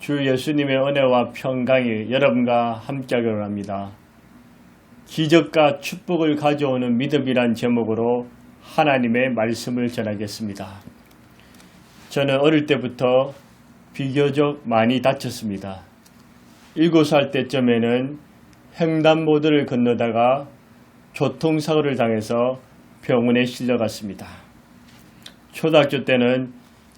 주 예수님의 은혜와 평강이 여러분과 함께하기를 합니다. 기적과 축복을 가져오는 믿음이란 제목으로 하나님의 말씀을 전하겠습니다. 저는 어릴 때부터 비교적 많이 다쳤습니다. 7살 때쯤에는 횡단보도를 건너다가 교통사고를 당해서 병원에 실려갔습니다. 초등학교 때는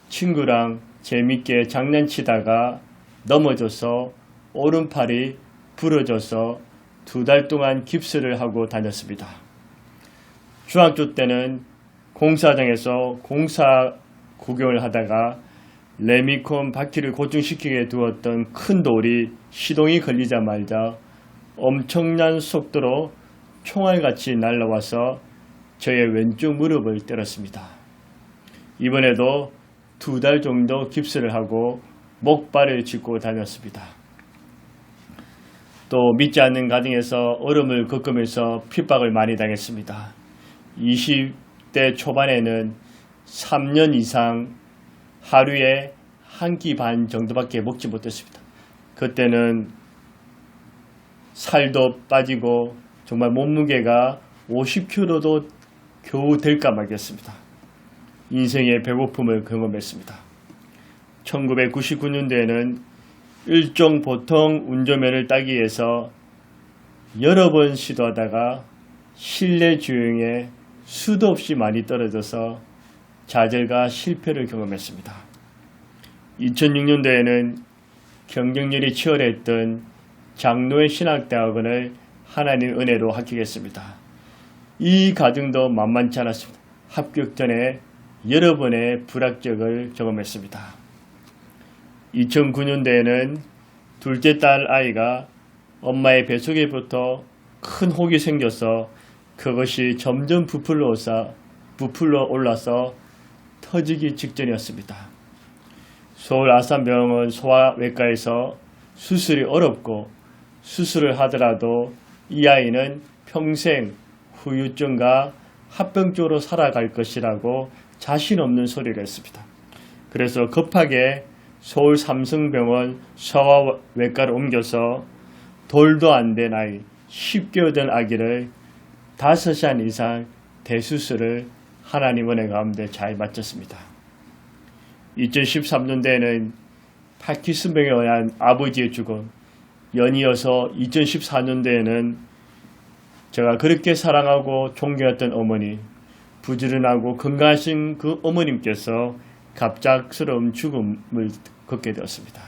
친구랑 재밌게 장난치다가 넘어져서 오른팔이 부러져서 2달 동안 깁스를 하고 다녔습니다. 중학교 때는 공사장에서 공사 구경을 하다가 레미콘 바퀴를 고정시키게 두었던 큰 돌이 시동이 걸리자마자 엄청난 속도로 총알같이 날아와서 저의 왼쪽 무릎을 때렸습니다. 이번에도 2달 정도 깁스를 하고 목발을 짚고 다녔습니다. 또 믿지 않는 가정에서 어려움을 겪으면서 핍박을 많이 당했습니다. 20대 초반에는 3년 이상 하루에 한 끼 반 정도밖에 먹지 못했습니다. 그때는 살도 빠지고 정말 몸무게가 50kg도 겨우 될까 말겠습니다. 인생의 배고픔을 경험했습니다. 1999년도에는 일종 보통 운전면을 따기 위해서 여러 번 시도하다가 실내 주행에 수도 없이 많이 떨어져서 좌절과 실패를 경험했습니다. 2006년도에는 경쟁률이 치열했던 장로의 신학대학원을 하나님 은혜로 합격했습니다. 이 과정도 만만치 않았습니다. 합격 전에 여러 번의 불합격을 경험했습니다. 2009년도에는 둘째 딸 아이가 엄마의 뱃속에부터 큰 혹이 생겨서 그것이 점점 부풀러 올라서 터지기 직전이었습니다. 서울 아산병원 소아외과에서 수술이 어렵고 수술을 하더라도 이 아이는 평생 후유증과 합병증으로 살아갈 것이라고 자신 없는 소리를 했습니다. 그래서 급하게 서울 삼성병원 소아외과를 옮겨서 돌도 안 된 아이, 10개월 된 아기를 5시간 이상 대수술을 하나님 은혜 가운데 잘 마쳤습니다. 2013년도에는 파킨슨병에 의한 아버지의 죽음, 연이어서 2014년도에는 제가 그렇게 사랑하고 존경했던 어머니, 부지런하고 건강하신 그 어머님께서 갑작스러운 죽음을 겪게 되었습니다.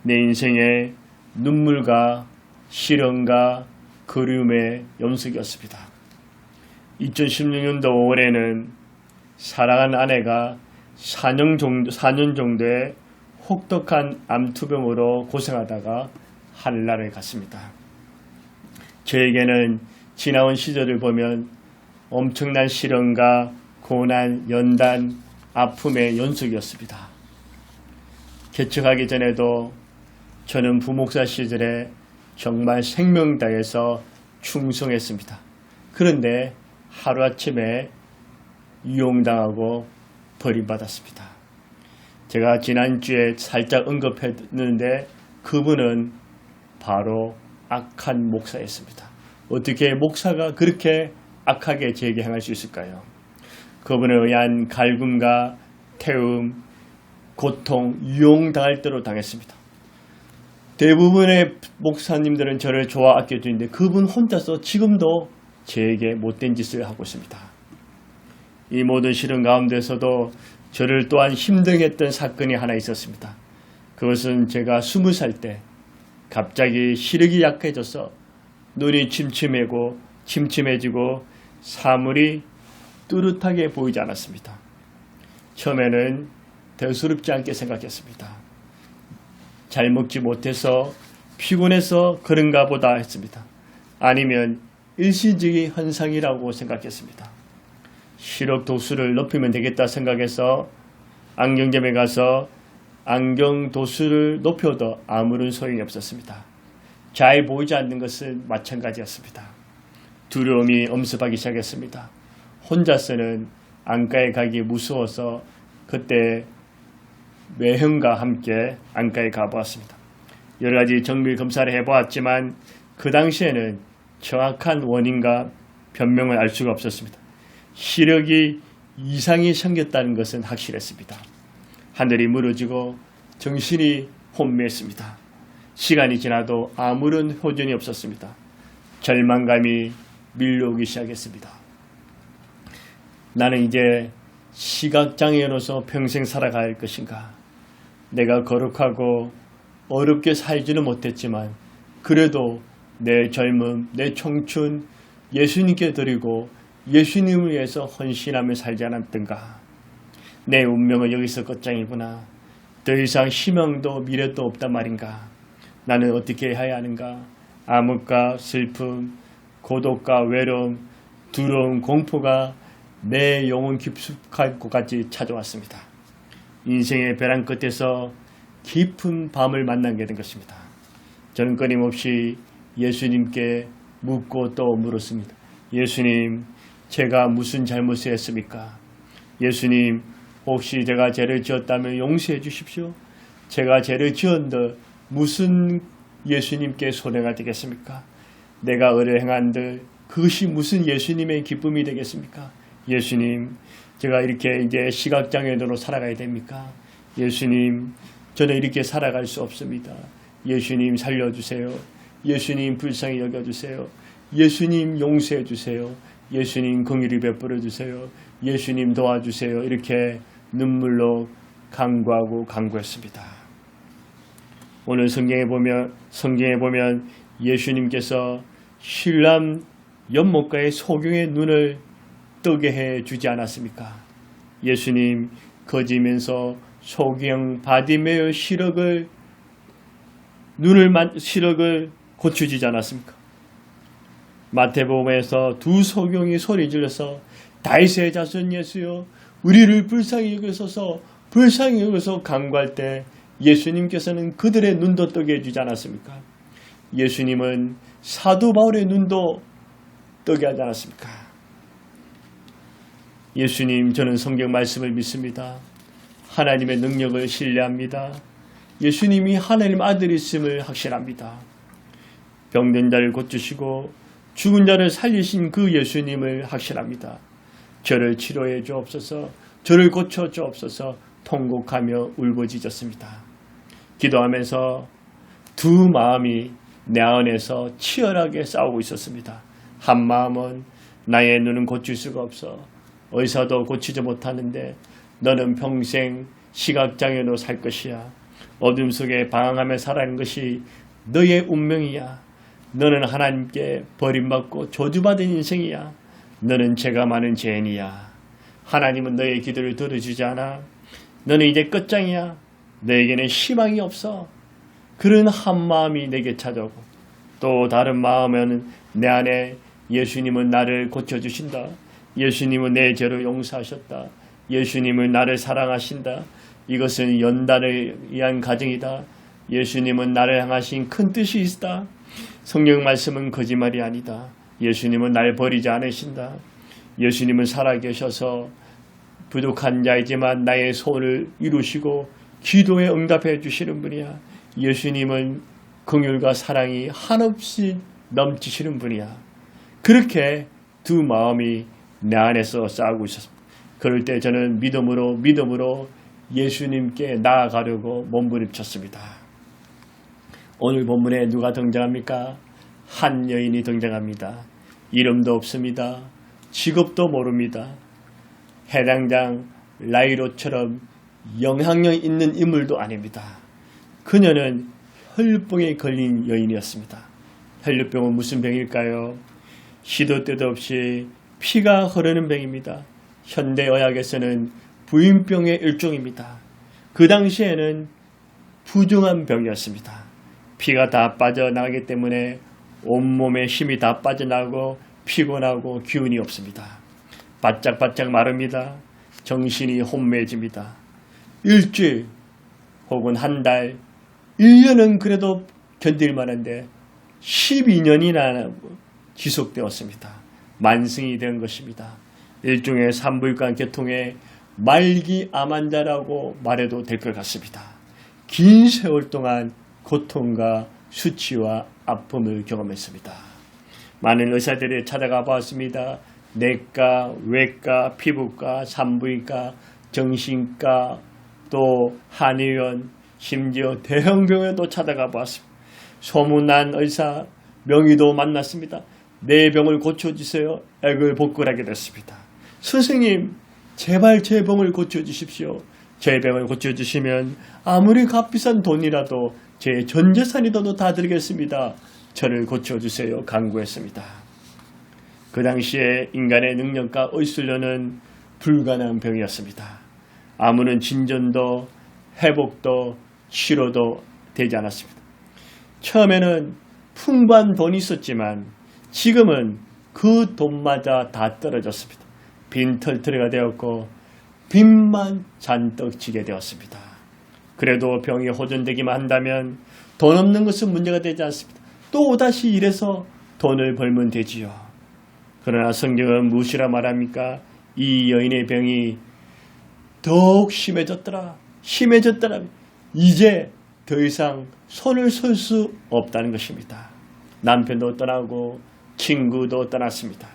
내 인생의 눈물과 시련과 그리움의 연속이었습니다. 2016년도 5월에는 사랑하는 아내가 4년 정도의 혹독한 암투병으로 고생하다가 하늘나라에 갔습니다. 저에게는 지나온 시절을 보면 엄청난 시련과 고난, 연단, 아픔의 연속이었습니다. 개척하기 전에도 저는 부목사 시절에 정말 생명 다해서 충성했습니다. 그런데 하루아침에 이용당하고 버림받았습니다. 제가 지난주에 살짝 언급했는데 그분은 바로 악한 목사였습니다. 어떻게 목사가 그렇게 악하게 저에게 행할 수 있을까요? 그분에 의한 갈굼과 태움, 고통, 유용당할 대로 당했습니다. 대부분의 목사님들은 저를 좋아 아껴주는데 그분 혼자서 지금도 저에게 못된 짓을 하고 있습니다. 이 모든 시련 가운데서도 저를 또한 힘들게 했던 사건이 하나 있었습니다. 그것은 제가 20살 때 갑자기 시력이 약해져서 눈이 침침해지고 사물이 뚜렷하게 보이지 않았습니다. 처음에는 대수롭지 않게 생각했습니다. 잘 먹지 못해서 피곤해서 그런가 보다 했습니다. 아니면 일시적인 현상이라고 생각했습니다. 시력 도수를 높이면 되겠다 생각해서 안경점에 가서 안경 도수를 높여도 아무런 소용이 없었습니다. 잘 보이지 않는 것은 마찬가지였습니다. 두려움이 엄습하기 시작했습니다. 혼자서는 안과에 가기 무서워서 그때 매형과 함께 안과에 가보았습니다. 여러 가지 정밀 검사를 해보았지만 그 당시에는 정확한 원인과 변명을 알 수가 없었습니다. 시력이 이상이 생겼다는 것은 확실했습니다. 하늘이 무너지고 정신이 혼미했습니다. 시간이 지나도 아무런 호전이 없었습니다. 절망감이 밀려오기 시작했습니다. 나는 이제 시각장애인으로서 평생 살아갈 것인가? 내가 거룩하고 어렵게 살지는 못했지만 그래도 내 젊음, 내 청춘 예수님께 드리고 예수님을 위해서 헌신하며 살지 않았던가? 내 운명은 여기서 끝장이구나. 더 이상 희망도 미래도 없단 말인가? 나는 어떻게 해야 하는가? 암흑과 슬픔, 고독과 외로움, 두려움, 공포가 내 영혼 깊숙할 곳까지 찾아왔습니다. 인생의 벼랑 끝에서 깊은 밤을 만나게 된 것입니다. 저는 끊임없이 예수님께 묻고 또 물었습니다. 예수님, 제가 무슨 잘못을 했습니까? 예수님, 혹시 제가 죄를 지었다면 용서해 주십시오. 제가 죄를 지었는데 무슨 예수님께 손해가 되겠습니까? 내가 의를 행한들 그것이 무슨 예수님의 기쁨이 되겠습니까? 예수님, 제가 이렇게 이제 시각장애인으로 살아가야 됩니까? 예수님, 저는 이렇게 살아갈 수 없습니다. 예수님 살려주세요. 예수님 불쌍히 여겨주세요. 예수님 용서해 주세요. 예수님 긍휼히 베풀어 주세요. 예수님 도와주세요. 이렇게 눈물로 간구하고 간구했습니다. 오늘 성경에 보면 예수님께서 신람 연못가의 소경의 눈을 뜨게 해 주지 않았습니까? 예수님 거지면서 소경 바디메어 시력을 고쳐주지 않았습니까? 마태복음에서 두 소경이 소리 질러서 다윗의 자손 예수여 우리를 불쌍히 여기소서 불쌍히 여기서 간구할 때 예수님께서는 그들의 눈도 뜨게 해주지 않았습니까? 예수님은 사도 바울의 눈도 뜨게 하지 않았습니까? 예수님, 저는 성경 말씀을 믿습니다. 하나님의 능력을 신뢰합니다. 예수님이 하나님 아들이심을 확신합니다. 병든 자를 고치시고 죽은 자를 살리신 그 예수님을 확신합니다. 저를 치료해 주옵소서, 저를 고쳐 주옵소서 통곡하며 울부짖었습니다. 기도하면서 두 마음이 내 안에서 치열하게 싸우고 있었습니다. 한 마음은 나의 눈은 고칠 수가 없어. 의사도 고치지 못하는데 너는 평생 시각장애로 살 것이야. 어둠 속에 방황하며 살아가는 것이 너의 운명이야. 너는 하나님께 버림받고 저주받은 인생이야. 너는 죄가 많은 죄인이야. 하나님은 너의 기도를 들어주지 않아. 너는 이제 끝장이야. 너에게는 희망이 없어. 그런 한 마음이 내게 찾아오고 또 다른 마음은 내 안에 예수님은 나를 고쳐주신다. 예수님은 내 죄를 용서하셨다. 예수님은 나를 사랑하신다. 이것은 연단을 위한 가정이다. 예수님은 나를 향하신 큰 뜻이 있다. 성경 말씀은 거짓말이 아니다. 예수님은 날 버리지 않으신다. 예수님은 살아계셔서 부족한 자이지만 나의 소원을 이루시고 기도에 응답해 주시는 분이야. 예수님은 긍휼과 사랑이 한없이 넘치시는 분이야. 그렇게 두 마음이 내 안에서 싸우고 있었습니다. 그럴 때 저는 믿음으로 예수님께 나아가려고 몸부림쳤습니다. 오늘 본문에 누가 등장합니까? 한 여인이 등장합니다. 이름도 없습니다. 직업도 모릅니다. 해당장 라이로처럼 영향력 있는 인물도 아닙니다. 그녀는 혈류병에 걸린 여인이었습니다. 혈류병은 무슨 병일까요? 시도 때도 없이 피가 흐르는 병입니다. 현대의학에서는 부인병의 일종입니다. 그 당시에는 부정한 병이었습니다. 피가 다 빠져나가기 때문에 온몸에 힘이 다 빠져나가고 피곤하고 기운이 없습니다. 바짝바짝 마릅니다. 정신이 혼미해집니다. 일주일 혹은 한 달, 1년은 그래도 견딜 만한데 12년이나 지속되었습니다. 만성이 된 것입니다. 일종의 산부인과 계통의 말기암환자라고 말해도 될 것 같습니다. 긴 세월 동안 고통과 수치와 아픔을 경험했습니다. 많은 의사들이 찾아가 보았습니다. 내과, 외과, 피부과, 산부인과, 정신과, 또 한의원, 심지어 대형병원도 찾아가 보았습니다. 소문난 의사 명의도 만났습니다. 내 병을 고쳐주세요. 액을 복구하게 됐습니다. 스승님, 제발 제 병을 고쳐주십시오. 제 병을 고쳐주시면 아무리 값비싼 돈이라도 제 전 재산이라도 다 드리겠습니다. 저를 고쳐주세요. 간구했습니다. 그 당시에 인간의 능력과 의술로는 불가능한 병이었습니다. 아무런 진전도 회복도 치료도 되지 않았습니다. 처음에는 풍부한 돈이 있었지만 지금은 그 돈마저 다 떨어졌습니다. 빈털터리가 되었고 빚만 잔뜩 지게 되었습니다. 그래도 병이 호전되기만 한다면 돈 없는 것은 문제가 되지 않습니다. 또다시 일해서 돈을 벌면 되지요. 그러나 성경은 무엇이라 말합니까? 이 여인의 병이 더욱 심해졌더라. 이제 더 이상 손을 쓸 수 없다는 것입니다. 남편도 떠나고 친구도 떠났습니다.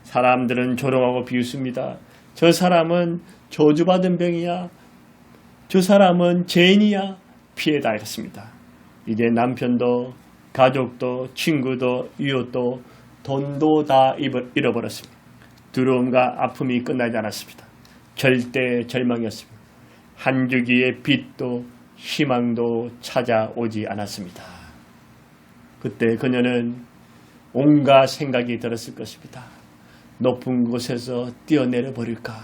사람들은 조롱하고 비웃습니다. 저 사람은 저주받은 병이야. 저 사람은 죄인이야. 피해 당했습니다. 이제 남편도 가족도 친구도 이웃도 돈도 다 잃어버렸습니다. 두려움과 아픔이 끝나지 않았습니다. 절대 절망이었습니다. 한 주기의 빛도 희망도 찾아오지 않았습니다. 그때 그녀는 온갖 생각이 들었을 것입니다. 높은 곳에서 뛰어내려 버릴까?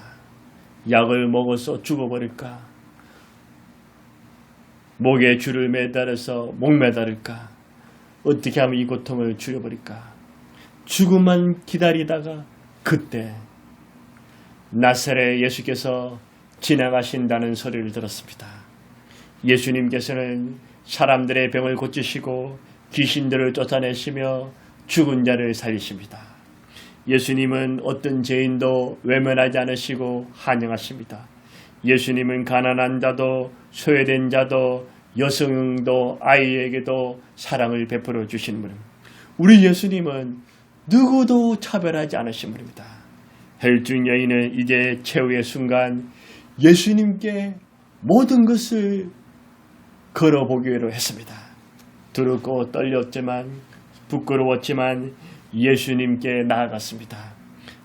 약을 먹어서 죽어버릴까? 목에 줄을 매달아서 목매달을까? 어떻게 하면 이 고통을 줄여버릴까? 죽음만 기다리다가 그때 나사렛 예수께서 지나가신다는 소리를 들었습니다. 예수님께서는 사람들의 병을 고치시고 귀신들을 쫓아내시며 죽은 자를 살리십니다. 예수님은 어떤 죄인도 외면하지 않으시고 환영하십니다. 예수님은 가난한 자도 소외된 자도 여성도 아이에게도 사랑을 베풀어 주시는 분입니다. 우리 예수님은 누구도 차별하지 않으신 분입니다. 혈중 여인은 이제 최후의 순간 예수님께 모든 것을 걸어보기로 했습니다. 두렵고 떨렸지만 부끄러웠지만 예수님께 나아갔습니다.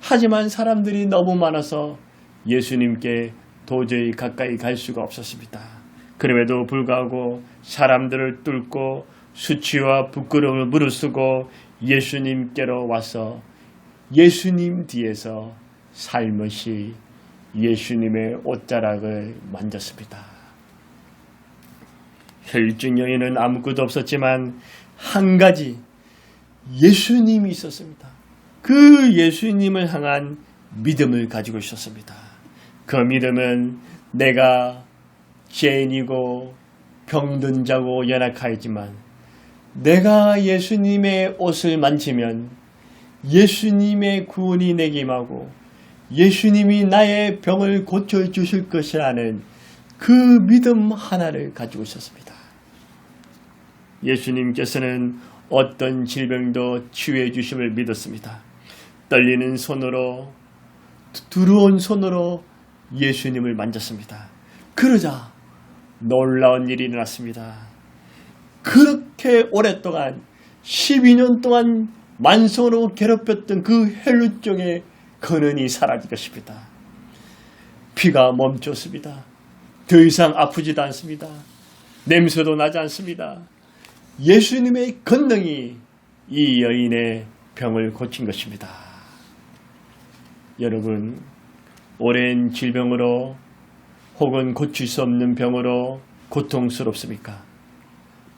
하지만 사람들이 너무 많아서 예수님께 도저히 가까이 갈 수가 없었습니다. 그럼에도 불구하고 사람들을 뚫고 수치와 부끄러움을 무릅쓰고 예수님께로 와서 예수님 뒤에서 살며시 예수님의 옷자락을 만졌습니다. 혈중 여인은 아무것도 없었지만 한 가지 예수님이 있었습니다. 그 예수님을 향한 믿음을 가지고 있었습니다. 그 믿음은 내가 죄인이고 병든 자고 연약하지만 내가 예수님의 옷을 만지면 예수님의 구원이 내게 임하고 예수님이 나의 병을 고쳐주실 것이라는 그 믿음 하나를 가지고 있었습니다. 예수님께서는 어떤 질병도 치유해 주심을 믿었습니다. 떨리는 손으로 두려운 손으로 예수님을 만졌습니다. 그러자 놀라운 일이 일어났습니다. 그렇게 오랫동안 12년 동안 만성으로 괴롭혔던 그 혈루증의 근원이 사라질 것입니다. 피가 멈췄습니다. 더 이상 아프지도 않습니다. 냄새도 나지 않습니다. 예수님의 권능이 이 여인의 병을 고친 것입니다. 여러분, 오랜 질병으로 혹은 고칠 수 없는 병으로 고통스럽습니까?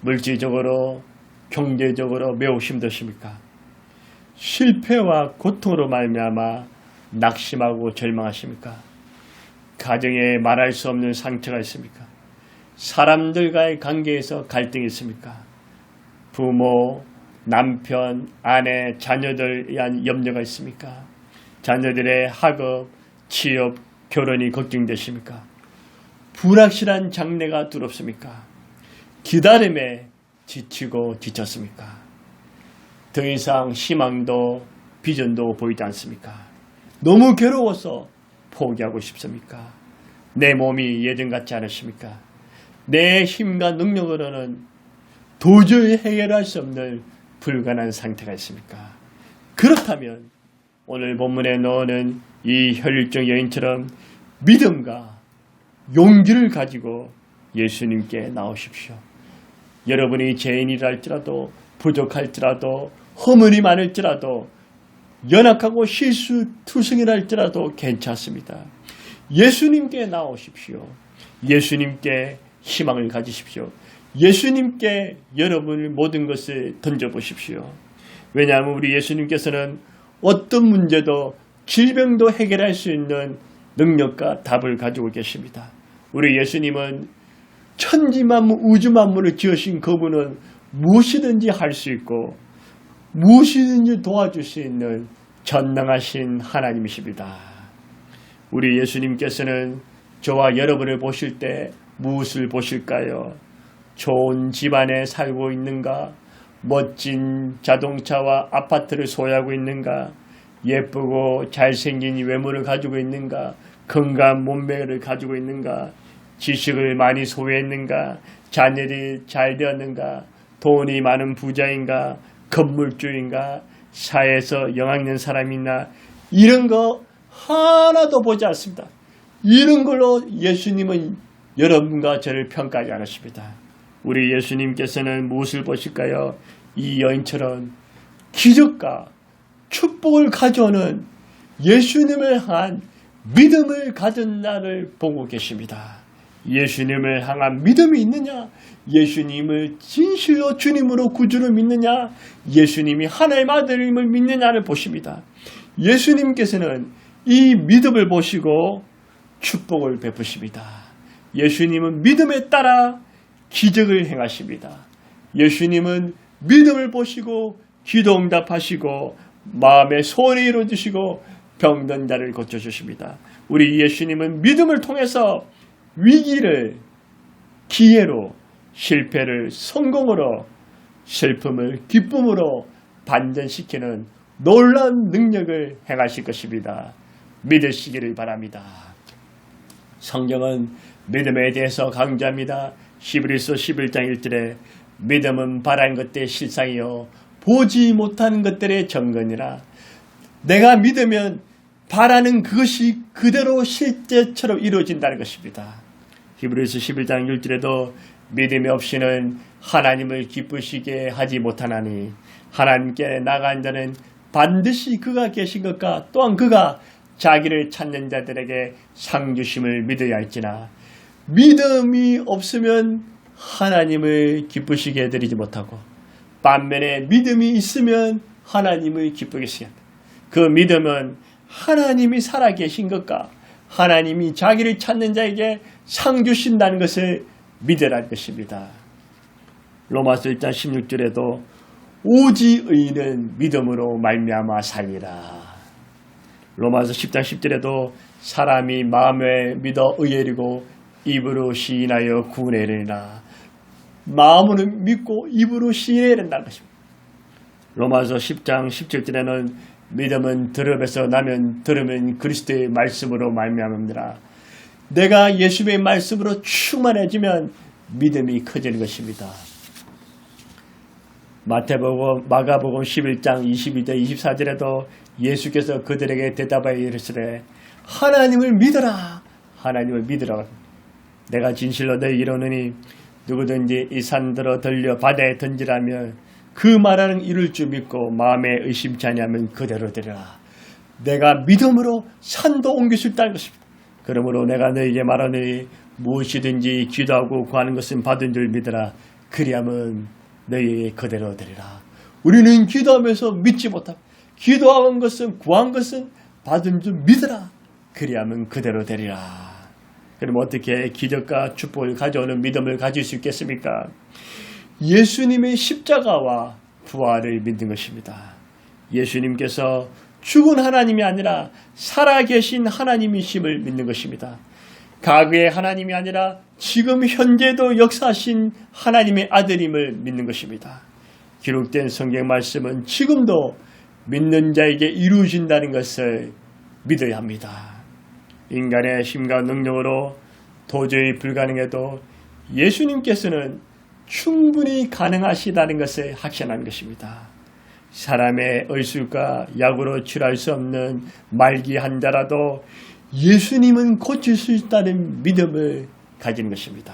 물질적으로, 경제적으로 매우 힘드십니까? 실패와 고통으로 말미암아 낙심하고 절망하십니까? 가정에 말할 수 없는 상처가 있습니까? 사람들과의 관계에서 갈등이 있습니까? 부모, 남편, 아내, 자녀들에 대한 염려가 있습니까? 자녀들의 학업, 취업, 결혼이 걱정되십니까? 불확실한 장래가 두렵습니까? 기다림에 지치고 지쳤습니까? 더 이상 희망도 비전도 보이지 않습니까? 너무 괴로워서 포기하고 싶습니까? 내 몸이 예전 같지 않으십니까? 내 힘과 능력으로는 도저히 해결할 수 없는 불가능한 상태가 있습니까? 그렇다면 오늘 본문에 나오는 이 혈육적 여인처럼 믿음과 용기를 가지고 예수님께 나오십시오. 여러분이 죄인이라 할지라도 부족할지라도 허물이 많을지라도 연약하고 실수투성이라 할지라도 괜찮습니다. 예수님께 나오십시오. 예수님께 희망을 가지십시오. 예수님께 여러분의 모든 것을 던져보십시오. 왜냐하면 우리 예수님께서는 어떤 문제도 질병도 해결할 수 있는 능력과 답을 가지고 계십니다. 우리 예수님은 천지만물 우주만물을 지으신 그분은 무엇이든지 할 수 있고 무엇이든지 도와줄 수 있는 전능하신 하나님이십니다. 우리 예수님께서는 저와 여러분을 보실 때 무엇을 보실까요? 좋은 집안에 살고 있는가? 멋진 자동차와 아파트를 소유하고 있는가? 예쁘고 잘생긴 외모를 가지고 있는가? 건강한 몸매를 가지고 있는가? 지식을 많이 소유했는가? 자녀들이 잘 되었는가? 돈이 많은 부자인가? 건물주인가? 사회에서 영향 있는 사람이 있나? 이런 거 하나도 보지 않습니다. 이런 걸로 예수님은 여러분과 저를 평가하지 않으십니다. 우리 예수님께서는 무엇을 보실까요? 이 여인처럼 기적과 축복을 가져오는 예수님을 향한 믿음을 가진 나를 보고 계십니다. 예수님을 향한 믿음이 있느냐? 예수님을 진실로 주님으로 구주로 믿느냐? 예수님이 하나님의 아들임을 믿느냐를 보십니다. 예수님께서는 이 믿음을 보시고 축복을 베푸십니다. 예수님은 믿음에 따라 기적을 행하십니다. 예수님은 믿음을 보시고 기도 응답하시고 마음의 소원을 이루어주시고 병든 자를 고쳐주십니다. 우리 예수님은 믿음을 통해서 위기를 기회로, 실패를 성공으로, 슬픔을 기쁨으로 반전시키는 놀라운 능력을 행하실 것입니다. 믿으시기를 바랍니다. 성경은 믿음에 대해서 강조합니다. 히브리서 11장 1절에 믿음은 바라는 것들의 실상이요 보지 못하는 것들의 증거니라. 내가 믿으면 바라는 그것이 그대로 실제처럼 이루어진다는 것입니다. 히브리서 11장 1절에도 믿음이 없이는 하나님을 기쁘시게 하지 못하나니 하나님께 나간 자는 반드시 그가 계신 것과 또한 그가 자기를 찾는 자들에게 상 주심을 믿어야 할지나 믿음이 없으면 하나님을 기쁘시게 해드리지 못하고 반면에 믿음이 있으면 하나님을 기쁘게 하시게 합니다. 그 믿음은 하나님이 살아계신 것과 하나님이 자기를 찾는 자에게 상 주신다는 것을 믿으라는 것입니다. 로마서 1장 16절에도 오직 의인은 믿음으로 말미암아 살리라. 로마서 10장 10절에도 사람이 마음에 믿어 의에이르고 입으로 시인하여 구원에 이르리라. 마음으로 믿고 입으로 시인해야 된다는 것입니다. 로마서 10장 17절에는 믿음은 들음에서 나면 들으면 그리스도의 말씀으로 말미암습니다. 내가 예수의 말씀으로 충만해지면 믿음이 커지는 것입니다. 마태복음, 마가복음 11장 22절 24절에도 예수께서 그들에게 대답하여 이르시되 하나님을 믿어라. 하나님을 믿으라. 내가 진실로 너희 이르노니 누구든지 이 산들어 들려 바다에 던지라면 그 말하는 이룰 줄 믿고 마음에 의심치 아니하면 그대로 되리라. 내가 믿음으로 산도 옮길 수 있다는 것입니다. 그러므로 내가 너희에게 말하노니 무엇이든지 기도하고 구하는 것은 받은 줄 믿으라. 그리하면 너희에게 그대로 되리라. 우리는 기도하면서 믿지 못하고 기도한 것은 구한 것은 받은 줄 믿으라. 그리하면 그대로 되리라. 그럼 어떻게 기적과 축복을 가져오는 믿음을 가질 수 있겠습니까? 예수님의 십자가와 부활을 믿는 것입니다. 예수님께서 죽은 하나님이 아니라 살아계신 하나님이심을 믿는 것입니다. 과거의 하나님이 아니라 지금 현재도 역사하신 하나님의 아들임을 믿는 것입니다. 기록된 성경 말씀은 지금도 믿는 자에게 이루어진다는 것을 믿어야 합니다. 인간의 힘과 능력으로 도저히 불가능해도 예수님께서는 충분히 가능하시다는 것을 확신한 것입니다. 사람의 의술과 약으로 치료할 수 없는 말기 환자라도 예수님은 고칠 수 있다는 믿음을 가진 것입니다.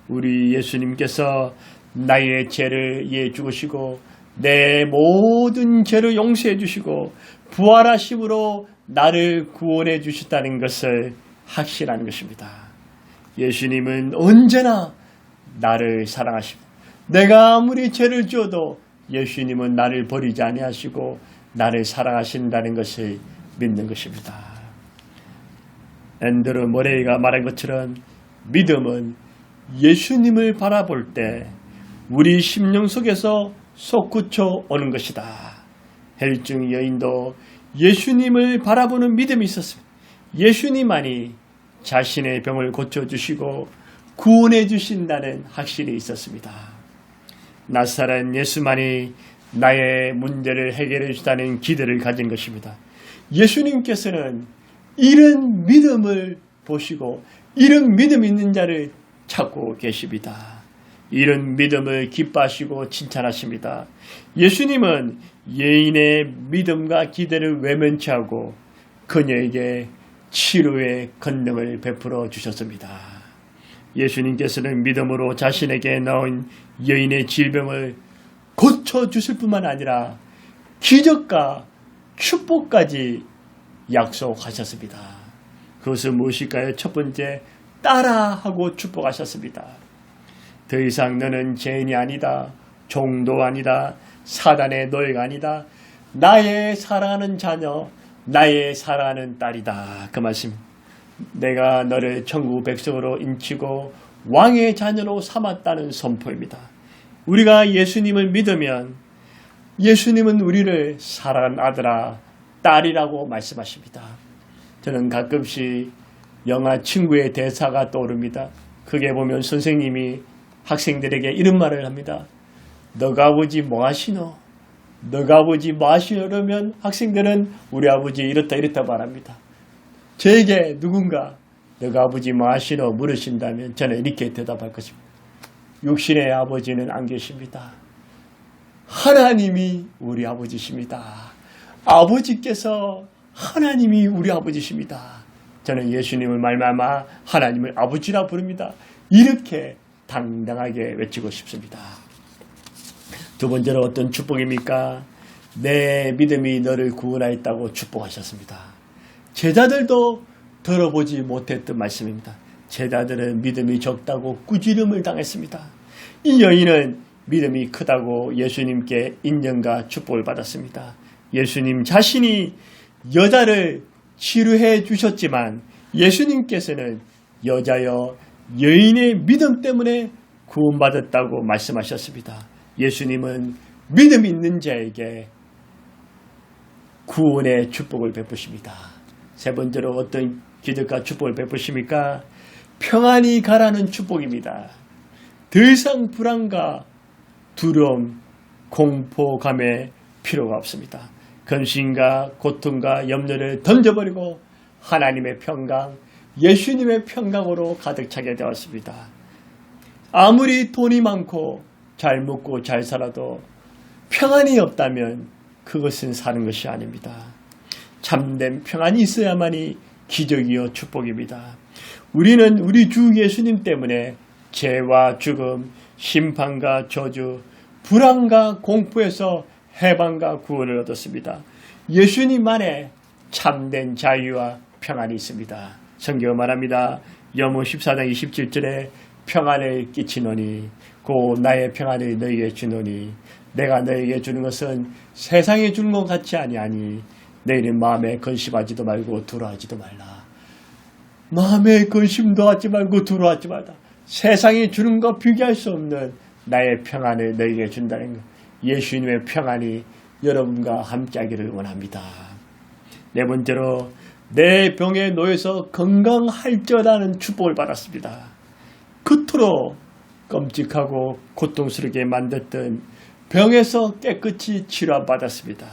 우리 예수님께서 나의 죄를 이해해 주시고 내 모든 죄를 용서해 주시고 부활하심으로 나를 구원해 주셨다는 것을 확신하는 것입니다. 예수님은 언제나 나를 사랑하시고 내가 아무리 죄를 지어도 예수님은 나를 버리지 아니하시고 나를 사랑하신다는 것을 믿는 것입니다. 앤드루 모레이가 말한 것처럼 믿음은 예수님을 바라볼 때 우리 심령 속에서 솟구쳐 오는 것이다. 헬증 여인도 예수님을 바라보는 믿음이 있었습니다. 예수님만이 자신의 병을 고쳐주시고 구원해 주신다는 확신이 있었습니다. 나사렛 예수만이 나의 문제를 해결해 주다는 기대를 가진 것입니다. 예수님께서는 이런 믿음을 보시고 이런 믿음 있는 자를 찾고 계십니다. 이런 믿음을 기뻐하시고 칭찬하십니다. 예수님은 여인의 믿음과 기대를 외면치 하고 그녀에게 치료의 권능을 베풀어 주셨습니다. 예수님께서는 믿음으로 자신에게 나온 여인의 질병을 고쳐주실 뿐만 아니라 기적과 축복까지 약속하셨습니다. 그것은 무엇일까요? 첫 번째, 따라하고 축복하셨습니다. 더 이상 너는 죄인이 아니다. 종도 아니다. 사단의 노예가 아니다. 나의 사랑하는 자녀, 나의 사랑하는 딸이다. 그 말씀. 내가 너를 천국 백성으로 인치고 왕의 자녀로 삼았다는 선포입니다. 우리가 예수님을 믿으면 예수님은 우리를 사랑하는 아들아, 딸이라고 말씀하십니다. 저는 가끔씩 영화 친구의 대사가 떠오릅니다. 그게 보면 선생님이 학생들에게 이런 말을 합니다. 너가 아버지 뭐 하시노? 너가 아버지 뭐 하시노? 그러면 학생들은 우리 아버지 이렇다 이렇다 말합니다. 저에게 누군가 너가 아버지 뭐 하시노? 물으신다면 저는 이렇게 대답할 것입니다. 육신의 아버지는 안 계십니다. 하나님이 우리 아버지십니다. 아버지께서 하나님이 우리 아버지십니다. 저는 예수님을 말미암아 하나님을 아버지라 부릅니다. 이렇게 당당하게 외치고 싶습니다. 두 번째로 어떤 축복입니까? 내 믿음이 너를 구원하였다고 축복하셨습니다. 제자들도 들어보지 못했던 말씀입니다. 제자들은 믿음이 적다고 꾸지름을 당했습니다. 이 여인은 믿음이 크다고 예수님께 인정과 축복을 받았습니다. 예수님 자신이 여자를 치료해 주셨지만 예수님께서는 여자여 여인의 믿음 때문에 구원받았다고 말씀하셨습니다. 예수님은 믿음 있는 자에게 구원의 축복을 베푸십니다. 세 번째로 어떤 기적과 축복을 베푸십니까? 평안히 가라는 축복입니다. 더 이상 불안과 두려움, 공포감에 필요가 없습니다. 근심과 고통과 염려를 던져버리고 하나님의 평강, 예수님의 평강으로 가득 차게 되었습니다. 아무리 돈이 많고 잘 먹고 잘 살아도 평안이 없다면 그것은 사는 것이 아닙니다. 참된 평안이 있어야만이 기적이요 축복입니다. 우리는 우리 주 예수님 때문에 죄와 죽음, 심판과 저주, 불안과 공포에서 해방과 구원을 얻었습니다. 예수님만의 참된 자유와 평안이 있습니다. 성경은 말합니다. 염호 14장 27절에 평안을 끼치노니 곧 나의 평안을 너희에게 주노니 내가 너희에게 주는 것은 세상에 주는 것 같지 아니하니 너희는 마음에 근심하지도 말고 두려워하지도 말라. 마음에 근심도 하지 말고 두려워하지 말라. 세상에 주는 것 비교할 수 없는 나의 평안을 너희에게 준다는 것. 예수님의 평안이 여러분과 함께하기를 원합니다. 네 번째로 내 병에 놓여서 건강할지어다는 축복을 받았습니다. 그토록 끔찍하고 고통스럽게 만들던 병에서 깨끗이 치료받았습니다.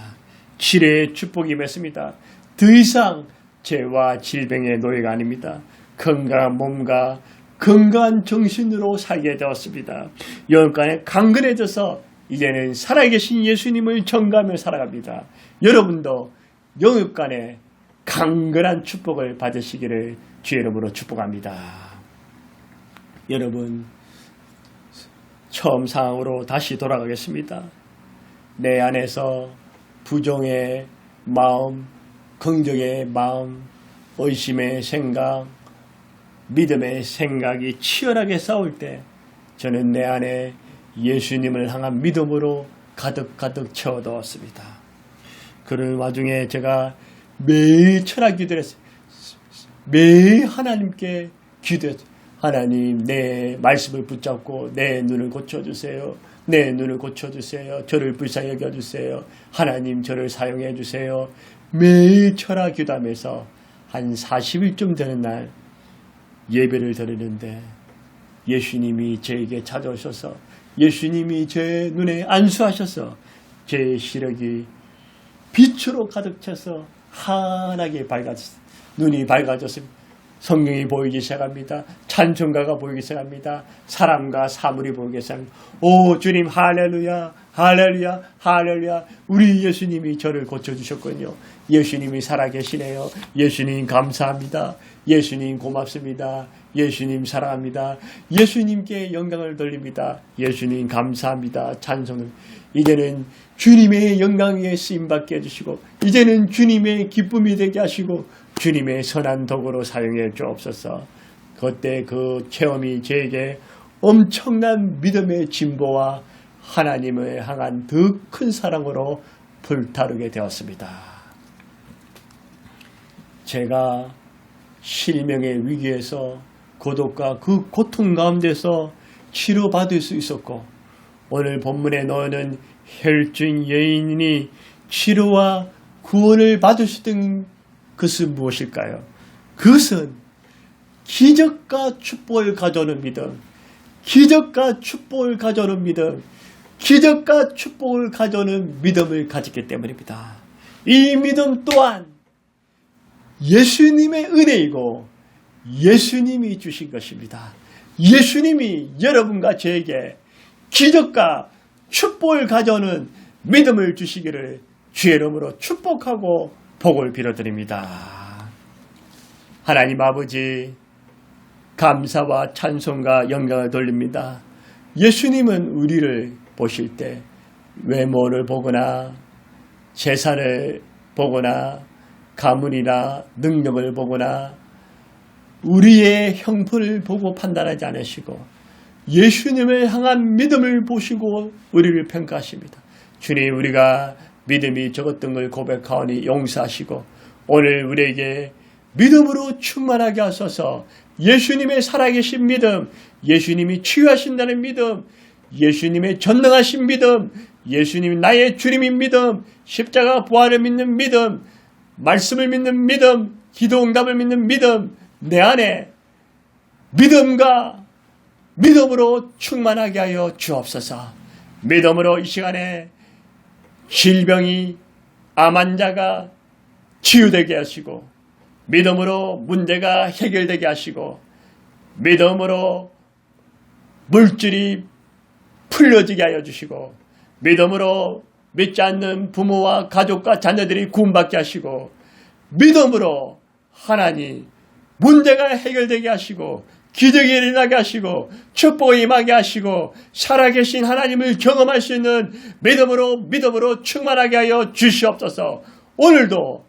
치료의 축복이 맺습니다. 더 이상 죄와 질병의 노예가 아닙니다. 건강한 몸과 건강한 정신으로 살게 되었습니다. 영육간에 강건해져서 이제는 살아계신 예수님을 전가하며 살아갑니다. 여러분도 영육간에 강건한 축복을 받으시기를 주의 이름으로 축복합니다. 여러분, 처음 상황으로 다시 돌아가겠습니다. 내 안에서 부정의 마음, 긍정의 마음, 의심의 생각, 믿음의 생각이 치열하게 싸울 때 저는 내 안에 예수님을 향한 믿음으로 가득 채워넣었습니다. 그런 와중에 제가 매일 철학 기도를 했어요. 매일 하나님께 기도했어요. 하나님, 내 말씀을 붙잡고 내 눈을 고쳐주세요. 내 눈을 고쳐주세요. 저를 불쌍히 여겨주세요. 하나님, 저를 사용해 주세요. 매일 철학 기도하면서 한 40일쯤 되는 날 예배를 드리는데 예수님이 저에게 찾아오셔서 예수님이 제 눈에 안수하셔서 제 시력이 빛으로 가득 차서 환하게 밝아졌습니다. 눈이 밝아졌습니다. 성경이 보이기 시작합니다. 찬송가가 보이기 시작합니다. 사람과 사물이 보이기 시작합니다. 오 주님, 할렐루야, 할렐루야, 할렐루야. 우리 예수님이 저를 고쳐주셨군요. 예수님이 살아계시네요. 예수님 감사합니다. 예수님 고맙습니다. 예수님 사랑합니다. 예수님께 영광을 돌립니다. 예수님 감사합니다. 찬송을. 이제는 주님의 영광 위에 쓰임받게 해주시고 이제는 주님의 기쁨이 되게 하시고 주님의 선한 도구로 사용해 주옵소서. 그때 그 체험이 저에게 엄청난 믿음의 진보와 하나님을 향한 더 큰 사랑으로 불타르게 되었습니다. 제가 실명의 위기에서 고독과 그 고통 가운데서 치료받을 수 있었고 오늘 본문에 나오는 혈증 여인이 치료와 구원을 받을 수 있던 그것은 무엇일까요? 그것은 기적과 축복을 가져오는 믿음, 기적과 축복을 가져오는 믿음, 기적과 축복을 가져오는 믿음을 가졌기 때문입니다. 이 믿음 또한 예수님의 은혜이고 예수님이 주신 것입니다. 예수님이 여러분과 저에게 기적과 축복을 가져오는 믿음을 주시기를 주의 이름으로 축복하고 복을 빌어드립니다. 하나님 아버지, 감사와 찬송과 영광을 돌립니다. 예수님은 우리를 보실 때 외모를 보거나 재산을 보거나 가문이나 능력을 보거나 우리의 형편을 보고 판단하지 않으시고 예수님을 향한 믿음을 보시고 우리를 평가하십니다. 주님, 우리가 믿음이 적었던 걸 고백하오니 용서하시고 오늘 우리에게 믿음으로 충만하게 하소서. 예수님의 살아계신 믿음, 예수님이 치유하신다는 믿음, 예수님의 전능하신 믿음, 예수님이 나의 주님인 믿음, 십자가 부활을 믿는 믿음, 말씀을 믿는 믿음, 기도 응답을 믿는 믿음, 내 안에 믿음과 믿음으로 충만하게 하여 주옵소서. 믿음으로 이 시간에 질병이 암 환자가 치유되게 하시고 믿음으로 문제가 해결되게 하시고 믿음으로 물질이 풀려지게 하여 주시고 믿음으로 믿지 않는 부모와 가족과 자녀들이 구원받게 하시고 믿음으로 하나님 문제가 해결되게 하시고 기적이 일어나게 하시고 축복이 임하게 하시고 살아계신 하나님을 경험할 수 있는 믿음으로 충만하게 하여 주시옵소서. 오늘도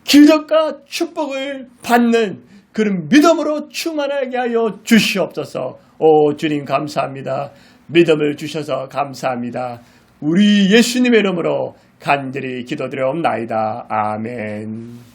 기적과 축복을 받는 그런 믿음으로 충만하게 하여 주시옵소서. 오 주님 감사합니다. 믿음을 주셔서 감사합니다. 우리 예수님의 이름으로 간절히 기도드려옵나이다. 아멘.